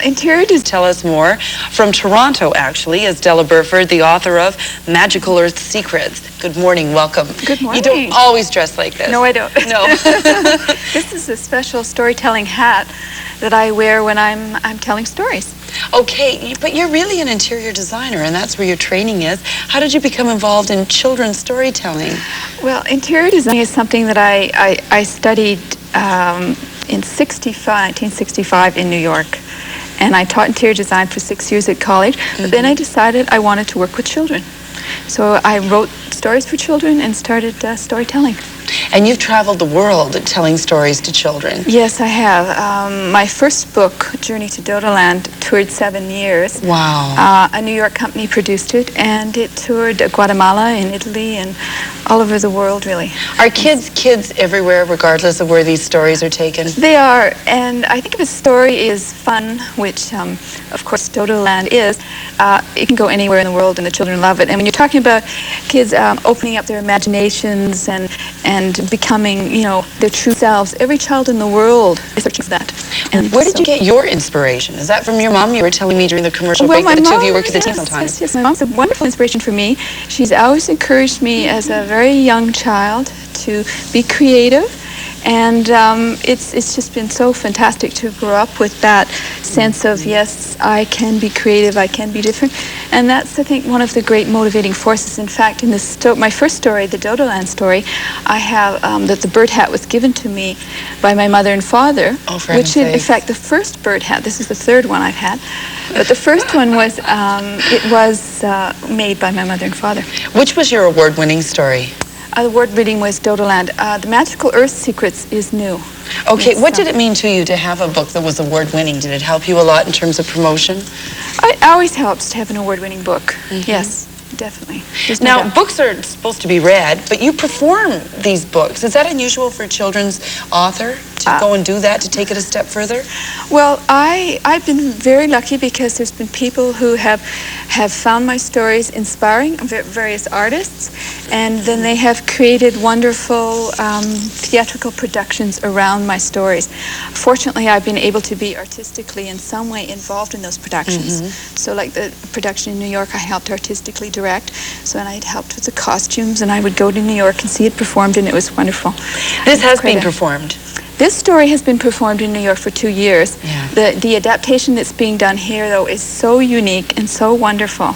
Interior design. Tell us more. From Toronto, actually, is Della Burford, the author of Magical Earth Secrets. Good morning, welcome. Good morning. You don't always dress like this. No, I don't. No. This is a special storytelling hat that I wear when I'm telling stories. Okay, but you're really an interior designer, and that's where your training is. How did you become involved in children's storytelling? Well, interior design is something that I studied in 1965 in New York. And I taught interior design for 6 years at college, but then I decided I wanted to work with children. So I wrote stories for children and started storytelling. And you've traveled the world telling stories to children. Yes, I have. My first book, Journey to Della, toured 7 years. Wow. A New York company produced it, and it toured Guatemala and Italy and all over the world, really. Are kids everywhere, regardless of where these stories are taken? They are, and I think if a story is fun, which of course Della is, it can go anywhere in the world and the children love it. And when you're talking about kids opening up their imaginations and becoming, you know, their true selves, every child in the world is searching for that. And where did you get your inspiration? Is that from your mom? You were telling me during the commercial break that the two of you work as a team sometimes. Yes, my mom's a wonderful inspiration for me. She's always encouraged me as a very young child to be creative. And it's just been so fantastic to grow up with that sense of, yes, I can be creative, I can be different. And that's, I think, one of the great motivating forces. In fact, in this my first story, the Della story, I have that the bird hat was given to me by my mother and father, which in fact, the first bird hat, this is the third one I've had, but the first one was, made by my mother and father. Which was your award-winning story? The award reading was Della. The Magical Earth Secrets is new. Okay, what did it mean to you to have a book that was award-winning? Did it help you a lot in terms of promotion? It always helps to have an award-winning book. Yes, definitely. Now, books are supposed to be read, but you perform these books. Is that unusual for a children's author to go and do that, to take it a step further? Well, I've been very lucky because there's been people who have found my stories inspiring, various artists, and then they have created wonderful theatrical productions around my stories. Fortunately, I've been able to be artistically in some way involved in those productions. So like the production in New York, I helped artistically direct, so and I'd helped with the costumes, and I would go to New York and see it performed, and it was wonderful. This has been performed. This story has been performed in New York for 2 years. Yeah. The adaptation that's being done here, though, is so unique and so wonderful.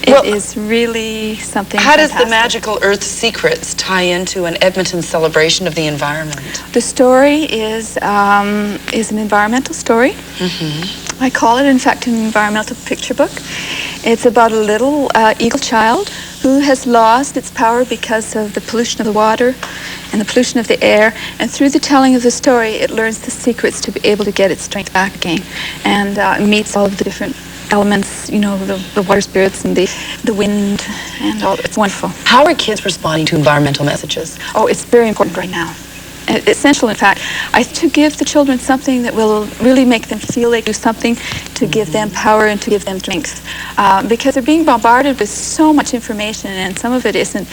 It is really something How fantastic. does the Magical Earth Secrets tie into an Edmonton celebration of the environment? The story is an environmental story. I call it, in fact, an environmental picture book. It's about a little eagle child who has lost its power because of the pollution of the water and the pollution of the air, and through the telling of the story, it learns the secrets to be able to get its strength back again, and meets all of the different elements, you know, the water spirits and the wind, and all. It's wonderful. How are kids responding to environmental messages? Oh, it's very important right now. Essential, in fact, to give the children something that will really make them feel they do something, to give them power and to give them strength. Because they're being bombarded with so much information, and some of it isn't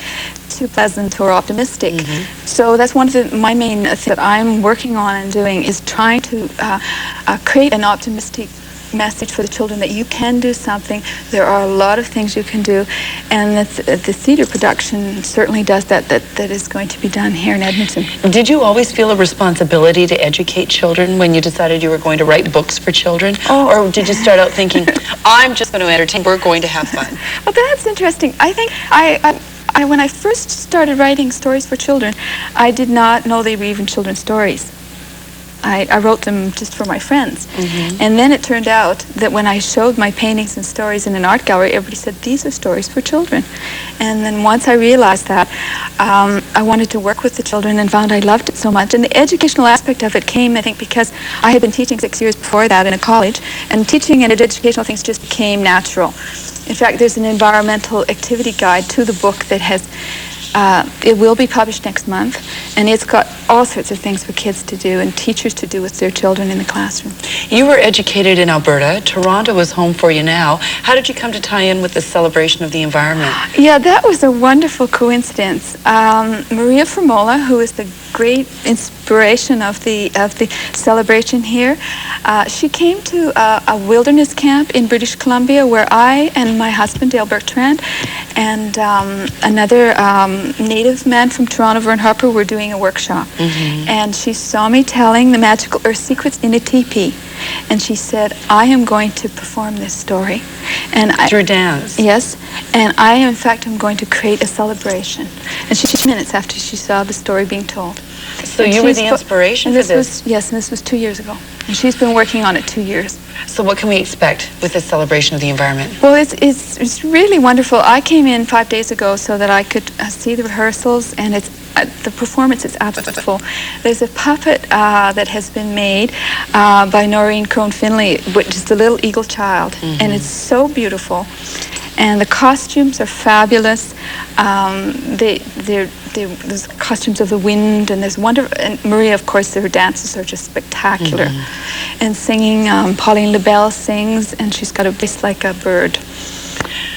too pleasant or optimistic. So that's one of my main things that I'm working on and doing, is trying to create an optimistic message for the children that you can do something. There are a lot of things you can do, and the theater production certainly does that is going to be done here in Edmonton. Did you always feel a responsibility to educate children when you decided you were going to write books for children? Or did you start out thinking, I'm just going to entertain, we're going to have fun? Well, that's interesting. I think when I first started writing stories for children, I did not know they were even children's stories. I wrote them just for my friends. And then it turned out that when I showed my paintings and stories in an art gallery, everybody said, these are stories for children. And then once I realized that, I wanted to work with the children and found I loved it so much. And the educational aspect of it came, I think, because I had been teaching 6 years before that in a college, and teaching and educational things just became natural. In fact, there's an environmental activity guide to the book that has it will be published next month, and it's got all sorts of things for kids to do and teachers to do with their children in the classroom. You were educated in Alberta. Toronto is home for you now. How did you come to tie in with the celebration of the environment? Yeah, that was a wonderful coincidence. Maria Formola, who is the great inspiration of the celebration here. She came to a wilderness camp in British Columbia where I and my husband, Dale Bertrand, and another native man from Toronto, Vern Harper, were doing a workshop. And she saw me telling the magical earth secrets in a teepee. And she said, I am going to perform this story. And through dance? Yes. And I, in fact, am going to create a celebration. And she 2 minutes after she saw the story being told. So you were the inspiration for this? Yes, and this was 2 years ago. And she's been working on it 2 years. So what can we expect with this celebration of the environment? Well, it's really wonderful. I came in 5 days ago so that I could see the rehearsals, and the performance is absolutely full. There's a puppet that has been made by Noreen Crone-Finlay, which is the little eagle child, and it's so beautiful. And the costumes are fabulous. There's costumes of the wind, and there's wonderful. And Maria, of course, her dances are just spectacular. And singing, Pauline LaBelle sings, and she's got a voice like a bird.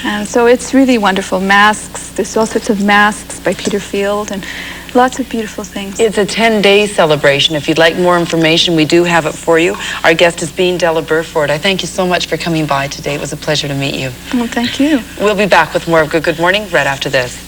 And so it's really wonderful. Masks, there's all sorts of masks by Peter Field, and lots of beautiful things. It's a 10-day celebration. If you'd like more information, we do have it for you. Our guest is Della Burford. I thank you so much for coming by today. It was a pleasure to meet you. Well, thank you. We'll be back with more of Good Morning right after this.